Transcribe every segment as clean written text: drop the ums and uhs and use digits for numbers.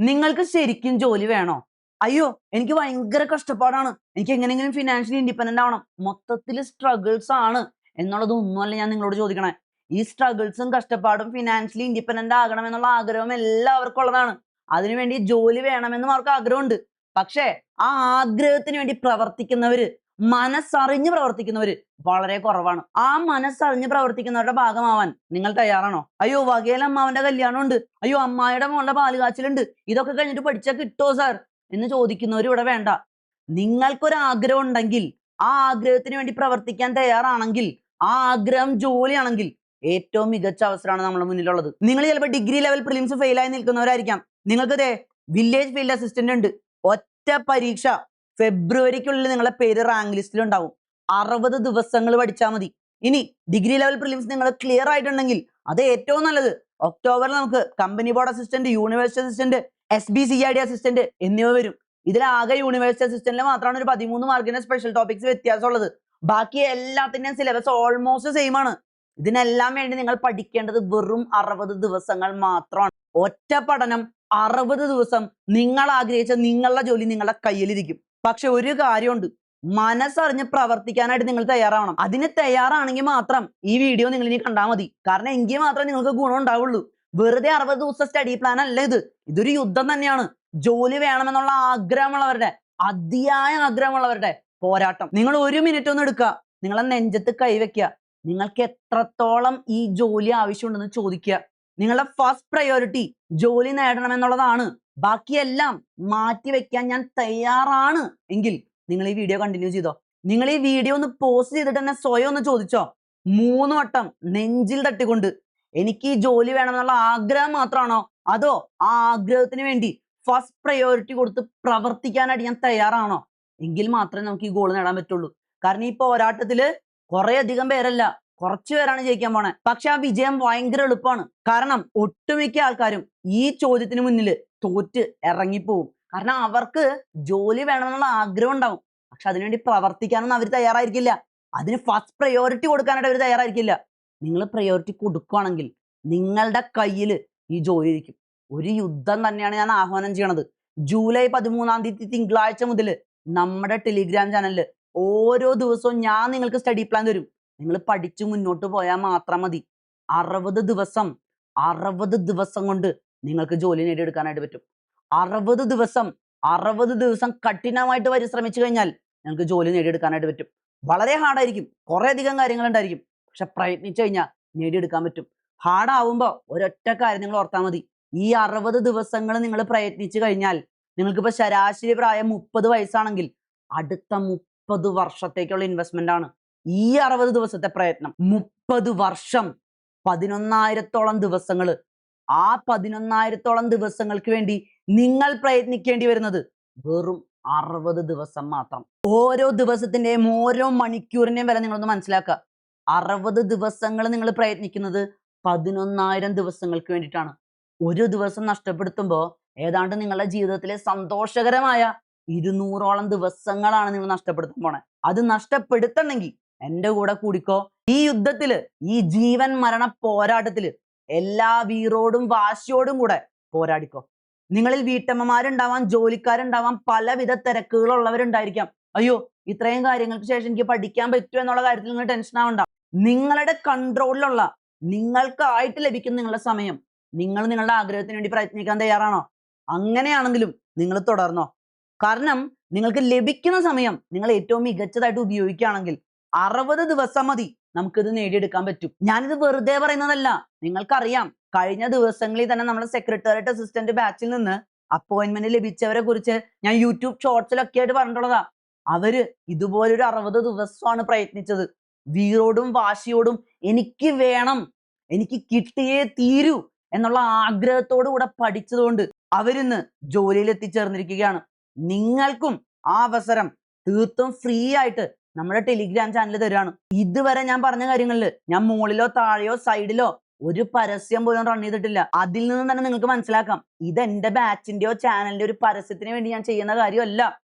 നിങ്ങൾക്ക് ശരിക്കും ജോലി വേണോ? അയ്യോ, എനിക്ക് ഭയങ്കര കഷ്ടപ്പാടാണ്. എനിക്ക് എങ്ങനെയെങ്കിലും ഫിനാൻഷ്യലി ഇൻഡിപെൻഡന്റ് ആവണം. മൊത്തത്തിൽ സ്ട്രഗിൾസ് ആണ് എന്നുള്ളതൊന്നുമല്ല ഞാൻ നിങ്ങളോട് ചോദിക്കണേ. ഈ സ്ട്രഗിൾസും കഷ്ടപ്പാടും ഫിനാൻഷ്യലി ഇൻഡിപെൻഡന്റ് ആകണം എന്നുള്ള ആഗ്രഹം എല്ലാവർക്കും ഉള്ളതാണ്. അതിനുവേണ്ടി ജോലി വേണമെന്നും അവർക്ക് ആഗ്രഹമുണ്ട്. പക്ഷേ ആ ആഗ്രഹത്തിന് വേണ്ടി പ്രവർത്തിക്കുന്നവര്, മനസ്സറിഞ്ഞ് പ്രവർത്തിക്കുന്നവര് വളരെ കുറവാണ്. ആ മനസ്സറിഞ്ഞ് പ്രവർത്തിക്കുന്നവരുടെ ഭാഗമാവാൻ നിങ്ങൾ തയ്യാറാണോ? അയ്യോ, വകയിലെ അമ്മാവന്റെ കല്യാണമുണ്ട്, അയ്യോ അമ്മായിയുടെ മോളുടെ പാലുകാച്ചിലുണ്ട്, ഇതൊക്കെ കഴിഞ്ഞിട്ട് പഠിച്ചാൽ കിട്ടുമോ സാർ എന്ന് ചോദിക്കുന്നവർ ഇവിടെ വേണ്ട. നിങ്ങൾക്കൊരു ആഗ്രഹം ഉണ്ടെങ്കിൽ, ആ ആഗ്രഹത്തിന് വേണ്ടി പ്രവർത്തിക്കാൻ തയ്യാറാണെങ്കിൽ, ആ ആഗ്രഹം ജോലിയാണെങ്കിൽ ഏറ്റവും മികച്ച അവസരമാണ് നമ്മുടെ മുന്നിലുള്ളത്. നിങ്ങൾ ചിലപ്പോൾ ഡിഗ്രി ലെവൽ പ്രിലിംസ് ഫെയിലായി നിൽക്കുന്നവരായിരിക്കാം. നിങ്ങൾക്ക് വില്ലേജ് ഫീൽഡ് അസിസ്റ്റന്റ് ഉണ്ട്. ഒറ്റ പരീക്ഷ ഫെബ്രുവരിക്കുള്ളിൽ നിങ്ങളുടെ പേര് റാങ്ക് ലിസ്റ്റിൽ ഉണ്ടാവും. 60 ദിവസങ്ങൾ പഠിച്ചാൽ മതി. ഇനി ഡിഗ്രി ലെവൽ പ്രിലിംസ് നിങ്ങൾ ക്ലിയർ ആയിട്ടുണ്ടെങ്കിൽ അത് ഏറ്റവും നല്ലത്. ഒക്ടോബറിൽ നമുക്ക് company board assistant, university assistant, SBCID assistant എന്നിവ വരും. ഇതിലാകെ യൂണിവേഴ്സിറ്റി അസിസ്റ്റന്റിൽ മാത്രമാണ് ഒരു 13 മാർക്കിന്റെ സ്പെഷ്യൽ ടോപ്പിക്സ് വ്യത്യാസമുള്ളത്. ബാക്കി എല്ലാത്തിന്റെയും സിലബസ് ഓൾമോസ്റ്റ് സെയിം ആണ്. ഇതിനെല്ലാം വേണ്ടി നിങ്ങൾ പഠിക്കേണ്ടത് വെറും 60 ദിവസങ്ങൾ മാത്രമാണ്. ഒറ്റ പഠനം, 60 ദിവസം, നിങ്ങൾ ആഗ്രഹിച്ച നിങ്ങളുടെ ജോലി നിങ്ങളുടെ കയ്യിലിരിക്കും. പക്ഷെ ഒരു കാര്യമുണ്ട്, മനസ്സറിഞ്ഞ് പ്രവർത്തിക്കാനായിട്ട് നിങ്ങൾ തയ്യാറാവണം. അതിന് തയ്യാറാണെങ്കിൽ മാത്രം ഈ വീഡിയോ നിങ്ങൾ ഇനി കണ്ടാൽ മതി. കാരണം എങ്കിൽ മാത്രമേ നിങ്ങൾക്ക് ഗുണം ഉണ്ടാവുള്ളൂ. വെറുതെ 60 ദിവസം സ്റ്റഡി പ്ലാൻ അല്ല ഇത്. ഇതൊരു യുദ്ധം തന്നെയാണ്. ജോലി വേണമെന്നുള്ള ആഗ്രഹമുള്ളവരുടെ, അതിയായ ആഗ്രഹമുള്ളവരുടെ പോരാട്ടം. നിങ്ങൾ 1 മിനിറ്റ് ഒന്ന് എടുക്കുക, നിങ്ങളെ നെഞ്ചത്ത് കൈവയ്ക്കുക, നിങ്ങൾക്ക് എത്രത്തോളം ഈ ജോലി ആവശ്യമുണ്ടെന്ന് ചോദിക്കുക. നിങ്ങളുടെ ഫസ്റ്റ് പ്രയോറിറ്റി ജോലി നേടണമെന്നുള്ളതാണ്. ബാക്കിയെല്ലാം മാറ്റിവെക്കാൻ ഞാൻ തയ്യാറാണ് എങ്കിൽ നിങ്ങൾ ഈ വീഡിയോ കണ്ടിന്യൂ ചെയ്തോ. നിങ്ങൾ ഈ വീഡിയോ ഒന്ന് പോസ്റ്റ് ചെയ്തിട്ട് തന്നെ സ്വയം ഒന്ന് ചോദിച്ചോ, 3 വട്ടം നെഞ്ചിൽ തട്ടിക്കൊണ്ട്, എനിക്ക് ഈ ജോലി വേണമെന്നുള്ള ആഗ്രഹം മാത്രമാണോ, അതോ ആ ആഗ്രഹത്തിന് വേണ്ടി ഫസ്റ്റ് പ്രയോറിറ്റി കൊടുത്ത് പ്രവർത്തിക്കാനായിട്ട് ഞാൻ തയ്യാറാണോ? എങ്കിൽ മാത്രമേ നമുക്ക് ഈ ഗോൾ നേടാൻ പറ്റുള്ളൂ. കാരണം ഈ പോരാട്ടത്തില് കുറെ അധികം പേരല്ല, കുറച്ചു പേരാണ് ജയിക്കാൻ പോണേ. പക്ഷെ ആ വിജയം ഭയങ്കര എളുപ്പമാണ്. കാരണം ഒട്ടുമിക്ക ആൾക്കാരും ഈ ചോദ്യത്തിന് മുന്നിൽ തോറ്റ് ഇറങ്ങിപ്പോവും. കാരണം അവർക്ക് ജോലി വേണമെന്നുള്ള ആഗ്രഹം ഉണ്ടാവും, പക്ഷെ അതിനുവേണ്ടി പ്രവർത്തിക്കാനൊന്നും അവർ തയ്യാറായിരിക്കില്ല. അതിന് ഫസ്റ്റ് പ്രയോറിറ്റി കൊടുക്കാനായിട്ട് അവർ തയ്യാറായിരിക്കില്ല. നിങ്ങൾ പ്രയോറിറ്റി കൊടുക്കുകയാണെങ്കിൽ നിങ്ങളുടെ കയ്യിൽ ഈ ജോലി ഇരിക്കും. ഒരു യുദ്ധം തന്നെയാണ് ഞാൻ ആഹ്വാനം ചെയ്യണത്. ജൂലൈ 13-ാം തീയതി തിങ്കളാഴ്ച മുതൽ നമ്മുടെ ടെലിഗ്രാം ചാനലിൽ ഓരോ ദിവസവും ഞാൻ നിങ്ങൾക്ക് സ്റ്റഡി പ്ലാൻ തരും. നിങ്ങൾ പഠിച്ചു മുന്നോട്ട് പോയാൽ മാത്രം മതി. 60 ദിവസം, 60 ദിവസം കൊണ്ട് നിങ്ങൾക്ക് ജോലി നേടിയെടുക്കാനായിട്ട് പറ്റും. 60 ദിവസം, 60 ദിവസം കഠിനമായിട്ട് പരിശ്രമിച്ചു കഴിഞ്ഞാൽ നിങ്ങൾക്ക് ജോലി നേടിയെടുക്കാനായിട്ട് പറ്റും. വളരെ ഹാർഡായിരിക്കും, കുറെ അധികം കാര്യങ്ങൾ ഉണ്ടായിരിക്കും, പക്ഷെ പ്രയത്നിച്ചു കഴിഞ്ഞാൽ നേടിയെടുക്കാൻ പറ്റും. ഹാർഡാവുമ്പോൾ ഒരൊറ്റ കാര്യം നിങ്ങൾ ഓർത്താൽ മതി. ഈ 60 ദിവസങ്ങൾ നിങ്ങൾ പ്രയത്നിച്ചു കഴിഞ്ഞാൽ, നിങ്ങൾക്കിപ്പോൾ ശരാശരി പ്രായം 30 വയസ്സാണെങ്കിൽ അടുത്ത 30 വർഷത്തേക്കുള്ള ഇൻവെസ്റ്റ്മെന്റ് ആണ് ഈ 60 ദിവസത്തെ പ്രയത്നം. 30 വർഷം, 11,000-ഓളം ദിവസങ്ങൾ. ആ 11,000-ഓളം ദിവസങ്ങൾക്ക് വേണ്ടി നിങ്ങൾ പ്രയത്നിക്കേണ്ടി വരുന്നത് വെറും 60 ദിവസം മാത്രം. ഓരോ ദിവസത്തിന്റെയും ഓരോ മണിക്കൂറിന്റെയും വില നിങ്ങളൊന്ന് മനസ്സിലാക്കുക. 60 ദിവസങ്ങൾ നിങ്ങൾ പ്രയത്നിക്കുന്നത് 11,000 ദിവസങ്ങൾക്ക് വേണ്ടിയിട്ടാണ്. ഒരു ദിവസം നഷ്ടപ്പെടുത്തുമ്പോൾ ഏതാണ്ട് നിങ്ങളുടെ ജീവിതത്തിലെ സന്തോഷകരമായ 200-ഓളം ദിവസങ്ങളാണ് നിങ്ങൾ നഷ്ടപ്പെടുത്താൻ പോണേ. അത് നഷ്ടപ്പെടുത്തണമെങ്കിൽ എന്റെ കൂടെ കൂടിക്കോ. ഈ യുദ്ധത്തില്, ഈ ജീവൻ മരണ പോരാട്ടത്തില് എല്ലാ വീറോടും വാശിയോടും കൂടെ പോരാടിക്കോ. നിങ്ങളിൽ വീട്ടമ്മമാരുണ്ടാവാം, ജോലിക്കാരുണ്ടാവാം, പലവിധ തിരക്കുകളുള്ളവരുണ്ടായിരിക്കാം. അയ്യോ, ഇത്രയും കാര്യങ്ങൾക്ക് ശേഷം എനിക്ക് പഠിക്കാൻ പറ്റുമോ എന്നുള്ള കാര്യത്തിൽ നിങ്ങൾ ടെൻഷൻ ആവണ്ട. നിങ്ങളുടെ കൺട്രോളിലുള്ള, നിങ്ങൾക്കായിട്ട് ലഭിക്കുന്ന നിങ്ങളുടെ സമയം നിങ്ങൾ നിങ്ങളുടെ ആഗ്രഹത്തിന് വേണ്ടി പ്രയത്നിക്കാൻ തയ്യാറാണോ? അങ്ങനെയാണെങ്കിലും നിങ്ങൾ തുടർന്നോ. കാരണം നിങ്ങൾക്ക് ലഭിക്കുന്ന സമയം നിങ്ങൾ ഏറ്റവും മികച്ചതായിട്ട് ഉപയോഗിക്കുകയാണെങ്കിൽ 60 ദിവസം മതി, നമുക്കിത് നേടിയെടുക്കാൻ പറ്റും. ഞാനിത് വെറുതെ പറയുന്നതല്ല. നിങ്ങൾക്കറിയാം, കഴിഞ്ഞ ദിവസങ്ങളിൽ തന്നെ നമ്മുടെ സെക്രട്ടേറിയറ്റ് അസിസ്റ്റന്റ് ബാച്ചിൽ നിന്ന് അപ്പോയിന്റ്മെന്റ് ലഭിച്ചവരെ കുറിച്ച് ഞാൻ യൂട്യൂബ് ഷോർട്സിലൊക്കെ ആയിട്ട് പറഞ്ഞിട്ടുള്ളതാ. അവര് ഇതുപോലൊരു 60 ദിവസമാണ് പ്രയത്നിച്ചത്. വീറോടും വാശിയോടും എനിക്ക് വേണം, എനിക്ക് കിട്ടിയേ തീരൂ എന്നുള്ള ആഗ്രഹത്തോടു കൂടെ പഠിച്ചതുകൊണ്ട് അവരിന്ന് ജോലിയിൽ എത്തിച്ചേർന്നിരിക്കുകയാണ്. നിങ്ങൾക്കും ആ അവസരം തീർത്തും ഫ്രീ ആയിട്ട് നമ്മുടെ ടെലിഗ്രാം ചാനൽ തരാണ്. ഇതുവരെ ഞാൻ പറഞ്ഞ കാര്യങ്ങളിൽ ഞാൻ മുകളിലോ താഴെയോ സൈഡിലോ ഒരു പരസ്യം പോലും റൺ ചെയ്തിട്ടില്ല. അതിൽ നിന്ന് തന്നെ നിങ്ങൾക്ക് മനസ്സിലാക്കാം, ഇത് എന്റെ ബാച്ചിന്റെയോ ചാനലിന്റെ ഒരു പരസ്യത്തിന് വേണ്ടി ഞാൻ ചെയ്യുന്ന കാര്യമല്ല.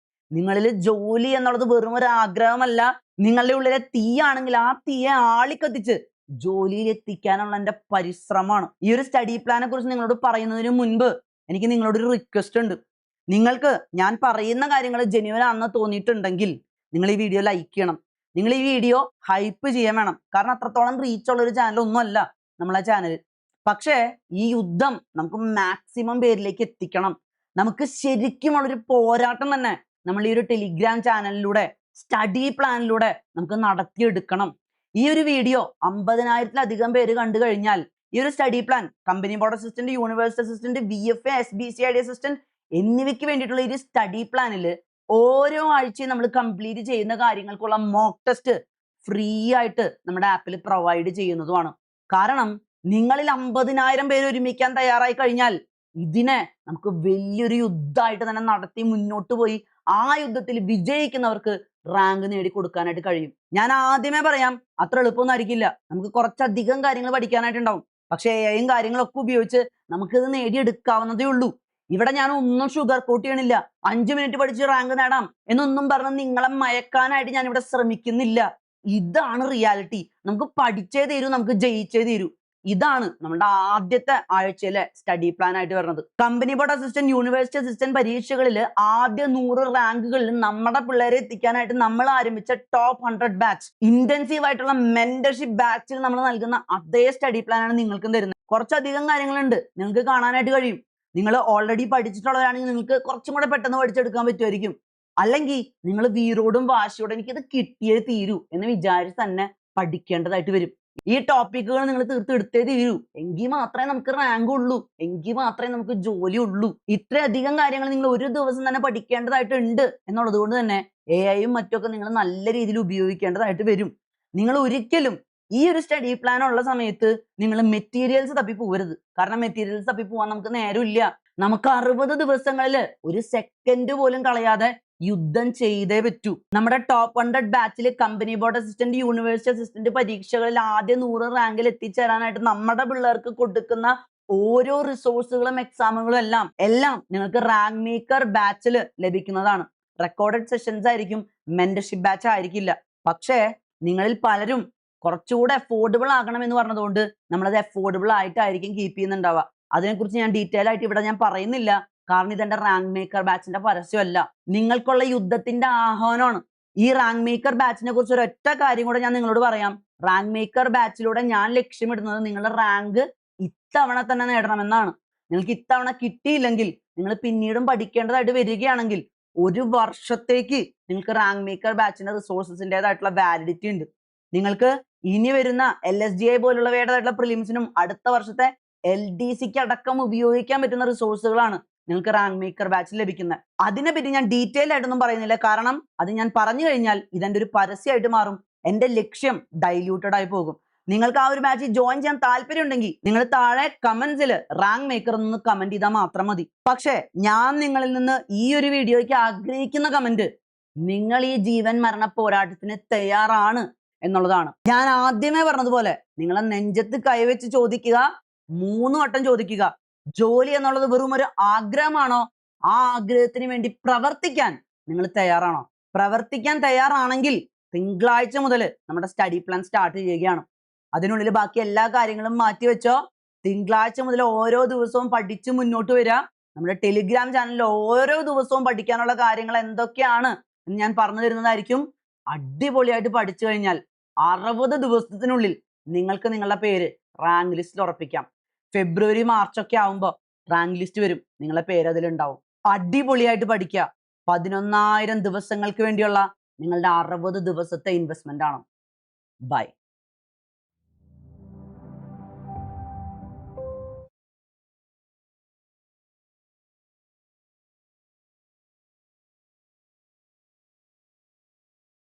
നിങ്ങളിൽ ജോലി എന്നുള്ളത് വെറും ഒരു ആഗ്രഹമല്ല, നിങ്ങളുടെ ഉള്ളിലെ തീയാണെങ്കിൽ ആ തീയെ ആളിക്കത്തിച്ച് ജോലിയിൽ എത്തിക്കാനുള്ള എന്റെ പരിശ്രമമാണ്. ഈ ഒരു സ്റ്റഡി പ്ലാനെ കുറിച്ച് നിങ്ങളോട് പറയുന്നതിന് മുൻപ് എനിക്ക് നിങ്ങളോടൊരു റിക്വസ്റ്റ് ഉണ്ട്. നിങ്ങൾക്ക് ഞാൻ പറയുന്ന കാര്യങ്ങൾ ജെന്യുവൻ ആണെന്ന് തോന്നിയിട്ടുണ്ടെങ്കിൽ നിങ്ങൾ ഈ വീഡിയോ ലൈക്ക് ചെയ്യണം. നിങ്ങൾ ഈ വീഡിയോ ഹൈപ്പ് ചെയ്യാൻ വേണം. കാരണം അത്രത്തോളം റീച്ച് ഉള്ള ഒരു ചാനൽ ഒന്നുമല്ല നമ്മളെ ചാനൽ. പക്ഷേ ഈ യുദ്ധം നമുക്ക് മാക്സിമം പേരിലേക്ക് എത്തിക്കണം. നമുക്ക് ശരിക്കുമുള്ളൊരു പോരാട്ടം തന്നെ നമ്മൾ ഈ ഒരു ടെലിഗ്രാം ചാനലിലൂടെ സ്റ്റഡി പ്ലാനിലൂടെ നമുക്ക് നടത്തിയെടുക്കണം. ഈ ഒരു വീഡിയോ 50,000-ലധികം പേര് കണ്ടു കഴിഞ്ഞാൽ ഈ ഒരു study plan company board assistant, university assistant, VFA, SBCID assistant എന്നിവയ്ക്ക് വേണ്ടിയിട്ടുള്ള ഈ സ്റ്റഡി പ്ലാനിൽ ഓരോ ആഴ്ചയും നമ്മൾ കംപ്ലീറ്റ് ചെയ്യുന്ന കാര്യങ്ങൾക്കുള്ള മോക്ക് ടെസ്റ്റ് ഫ്രീ ആയിട്ട് നമ്മുടെ ആപ്പിൽ പ്രൊവൈഡ് ചെയ്യുന്നതുമാണ്. കാരണം നിങ്ങളിൽ 50,000 പേര് ഒരുമിക്കാൻ തയ്യാറായി കഴിഞ്ഞാൽ ഇതിനെ നമുക്ക് വലിയൊരു യുദ്ധമായിട്ട് തന്നെ നടത്തി മുന്നോട്ട് പോയി ആ യുദ്ധത്തിൽ വിജയിക്കുന്നവർക്ക് റാങ്ക് നേടി കൊടുക്കാനായിട്ട് കഴിയും. ഞാൻ ആദ്യമേ പറയാം, അത്ര എളുപ്പമൊന്നും ആയിരിക്കില്ല. നമുക്ക് കുറച്ചധികം കാര്യങ്ങൾ പഠിക്കാനായിട്ടുണ്ടാവും. പക്ഷേ AI കാര്യങ്ങളൊക്കെ ഉപയോഗിച്ച് നമുക്കിത് നേടിയെടുക്കാവുന്നതേ ഉള്ളൂ. ഇവിടെ ഞാൻ ഒന്നും ഷുഗർ കോട്ട് ചെയ്യണില്ല. 5 മിനിറ്റ് പഠിച്ച് റാങ്ക് നേടാം എന്നൊന്നും പറഞ്ഞ് നിങ്ങളെ മയക്കാനായിട്ട് ഞാൻ ഇവിടെ ശ്രമിക്കുന്നില്ല. ഇതാണ് റിയാലിറ്റി. നമുക്ക് പഠിച്ചേ തീരൂ, നമുക്ക് ജയിച്ചേ തീരൂ. ഇതാണ് നമ്മുടെ ആദ്യത്തെ ആഴ്ചയിലെ സ്റ്റഡി പ്ലാൻ ആയിട്ട് വരുന്നത്. Company board assistant, university assistant പരീക്ഷകളിൽ ആദ്യ 100 റാങ്കുകളിൽ നമ്മുടെ പിള്ളേരെ എത്തിക്കാനായിട്ട് നമ്മൾ ആരംഭിച്ച ടോപ്പ് 100 ബാച്ച് ഇന്റൻസീവ് ആയിട്ടുള്ള മെന്റർഷിപ്പ് ബാച്ചിൽ നമ്മൾ നൽകുന്ന അതേ സ്റ്റഡി പ്ലാൻ ആണ് നിങ്ങൾക്കും തരുന്നത്. കുറച്ചധികം കാര്യങ്ങളുണ്ട്, നിങ്ങൾക്ക് കാണാനായിട്ട് കഴിയും. നിങ്ങൾ ഓൾറെഡി പഠിച്ചിട്ടുള്ളവരാണെങ്കിൽ നിങ്ങൾക്ക് കുറച്ചും കൂടെ പെട്ടെന്ന് പഠിച്ചെടുക്കാൻ പറ്റുമായിരിക്കും. അല്ലെങ്കിൽ നിങ്ങൾ വീരോടും വാശിയോടും എനിക്കിത് കിട്ടിയേ തീരൂ എന്ന് വിചാരിച്ച് തന്നെ പഠിക്കേണ്ടതായിട്ട് വരും. ഈ ടോപ്പിക്കുകൾ നിങ്ങൾ തീർത്തെടുത്തേ തീരൂ. എങ്കിൽ മാത്രമേ നമുക്ക് റാങ്ക് ഉള്ളൂ, എങ്കിൽ മാത്രമേ നമുക്ക് ജോലി ഉള്ളൂ. ഇത്രയധികം കാര്യങ്ങൾ നിങ്ങൾ ഒരു ദിവസം തന്നെ പഠിക്കേണ്ടതായിട്ടുണ്ട് എന്നുള്ളത് കൊണ്ട് തന്നെ AI-യും മറ്റൊക്കെ നിങ്ങൾ നല്ല രീതിയിൽ ഉപയോഗിക്കേണ്ടതായിട്ട് വരും. നിങ്ങൾ ഒരിക്കലും ഈ ഒരു സ്റ്റഡി പ്ലാൻ ഉള്ള സമയത്ത് നിങ്ങൾ മെറ്റീരിയൽസ് തപ്പി പോകരുത്. കാരണം മെറ്റീരിയൽസ് തപ്പി പോകാൻ നമുക്ക് നേരമില്ല. നമുക്ക് 60 ദിവസങ്ങളിൽ ഒരു സെക്കൻഡ് പോലും കളയാതെ യുദ്ധം ചെയ്തേ പറ്റൂ. നമ്മുടെ ടോപ്പ് 100 ബാച്ചിൽ company board assistant, university assistant പരീക്ഷകളിൽ ആദ്യ 100 റാങ്കിൽ എത്തിച്ചേരാനായിട്ട് നമ്മുടെ പിള്ളേർക്ക് കൊടുക്കുന്ന ഓരോ റിസോഴ്സുകളും എക്സാമുകളും എല്ലാം നിങ്ങൾക്ക് റാങ്ക് മേക്കർ ബാച്ചിൽ ലഭിക്കുന്നതാണ്. റെക്കോർഡഡ് സെഷൻസ് ആയിരിക്കും, മെന്റർഷിപ്പ് ബാച്ച് ആയിരിക്കില്ല. പക്ഷേ നിങ്ങളിൽ പലരും കുറച്ചുകൂടെ അഫോർഡബിൾ ആകണം എന്ന് പറഞ്ഞതുകൊണ്ട് നമ്മളത് അഫോർഡബിൾ ആയിട്ടായിരിക്കും കീപ്പ് ചെയ്യുന്നുണ്ടാവുക. അതിനെക്കുറിച്ച് ഞാൻ ഡീറ്റെയിൽ ആയിട്ട് ഇവിടെ ഞാൻ പറയുന്നില്ല. കാരണം ഇതെന്റെ റാങ്ക് മേക്കർ ബാച്ചിന്റെ പരസ്യമല്ല, നിങ്ങൾക്കുള്ള യുദ്ധത്തിന്റെ ആഹ്വാനമാണ്. ഈ റാങ്ക് മേക്കർ ബാച്ചിനെ കുറിച്ച് ഒരൊറ്റ കാര്യം കൂടെ ഞാൻ നിങ്ങളോട് പറയാം. റാങ്ക് മേക്കർ ബാച്ചിലൂടെ ഞാൻ ലക്ഷ്യമിടുന്നത് നിങ്ങളുടെ റാങ്ക് ഇത്തവണ തന്നെ നേടണമെന്നാണ്. നിങ്ങൾക്ക് ഇത്തവണ കിട്ടിയില്ലെങ്കിൽ നിങ്ങൾ പിന്നീടും പഠിക്കേണ്ടതായിട്ട് വരികയാണെങ്കിൽ 1 വർഷത്തേക്ക് നിങ്ങൾക്ക് റാങ്ക് മേക്കർ ബാച്ചിന്റെ റിസോഴ്സസിൻ്റെതായിട്ടുള്ള വാലിഡിറ്റി ഉണ്ട്. നിങ്ങൾക്ക് ഇനി വരുന്ന LSGI പോലുള്ളവയുടേതായിട്ടുള്ള പ്രിലിംസിനും അടുത്ത വർഷത്തെ LDCക്ക് അടക്കം ഉപയോഗിക്കാൻ പറ്റുന്ന റിസോഴ്സുകളാണ് നിങ്ങൾക്ക് റാങ്ക് മേക്കർ ബാച്ചിൽ ലഭിക്കുന്നത്. അതിനെപ്പറ്റി ഞാൻ ഡീറ്റെയിൽ ആയിട്ടൊന്നും പറയുന്നില്ല. കാരണം അത് ഞാൻ പറഞ്ഞു കഴിഞ്ഞാൽ ഇതെന്റെ ഒരു പരസ്യമായിട്ട് മാറും. എന്റെ ലക്ഷ്യം ഡൈല്യൂട്ടഡ് ആയി പോകും. നിങ്ങൾക്ക് ആ ഒരു ബാച്ചിൽ ജോയിൻ ചെയ്യാൻ താല്പര്യം ഉണ്ടെങ്കിൽ നിങ്ങൾ താഴെ കമന്റ്സിൽ റാങ്ക് മേക്കർ എന്ന് കമന്റ് ചെയ്താൽ മാത്രം മതി. പക്ഷേ ഞാൻ നിങ്ങളിൽ നിന്ന് ഈ ഒരു വീഡിയോയ്ക്ക് ആഗ്രഹിക്കുന്ന കമന്റ്, നിങ്ങൾ ഈ ജീവൻ മരണ പോരാട്ടത്തിന് തയ്യാറാണ് എന്നുള്ളതാണ്. ഞാൻ ആദ്യമേ പറഞ്ഞതുപോലെ നിങ്ങളെ നെഞ്ചത്ത് കൈവച്ച് ചോദിക്കുക, 3 വട്ടം ചോദിക്കുക, ജോലി എന്നുള്ളത് വെറും ഒരു ആഗ്രഹമാണോ? ആ ആഗ്രഹത്തിന് വേണ്ടി പ്രവർത്തിക്കാൻ നിങ്ങൾ തയ്യാറാണോ? പ്രവർത്തിക്കാൻ തയ്യാറാണെങ്കിൽ തിങ്കളാഴ്ച മുതൽ നമ്മുടെ സ്റ്റഡി പ്ലാൻ സ്റ്റാർട്ട് ചെയ്യുകയാണ്. അതിനുള്ളിൽ ബാക്കി എല്ലാ കാര്യങ്ങളും മാറ്റിവെച്ചോ. തിങ്കളാഴ്ച മുതൽ ഓരോ ദിവസവും പഠിച്ച് മുന്നോട്ട് വരിക. നമ്മുടെ ടെലിഗ്രാം ചാനലിൽ ഓരോ ദിവസവും പഠിക്കാനുള്ള കാര്യങ്ങൾ എന്തൊക്കെയാണ് എന്ന് ഞാൻ പറഞ്ഞു തരുന്നതായിരിക്കും. അടിപൊളിയായിട്ട് പഠിച്ചു കഴിഞ്ഞാൽ 60 ദിവസത്തിനുള്ളിൽ നിങ്ങൾക്ക് നിങ്ങളുടെ പേര് റാങ്ക് ലിസ്റ്റിൽ ഉറപ്പിക്കാം. ഫെബ്രുവരി മാർച്ച് ഒക്കെ ആവുമ്പോൾ റാങ്ക് ലിസ്റ്റ് വരും, നിങ്ങളുടെ പേര് അതിലുണ്ടാവും. അടിപൊളിയായിട്ട് പഠിക്കുക. 11,000 ദിവസങ്ങൾക്ക് വേണ്ടിയുള്ള നിങ്ങളുടെ 60 ദിവസത്തെ ഇൻവെസ്റ്റ്മെന്റ് ആണ്. ബൈ.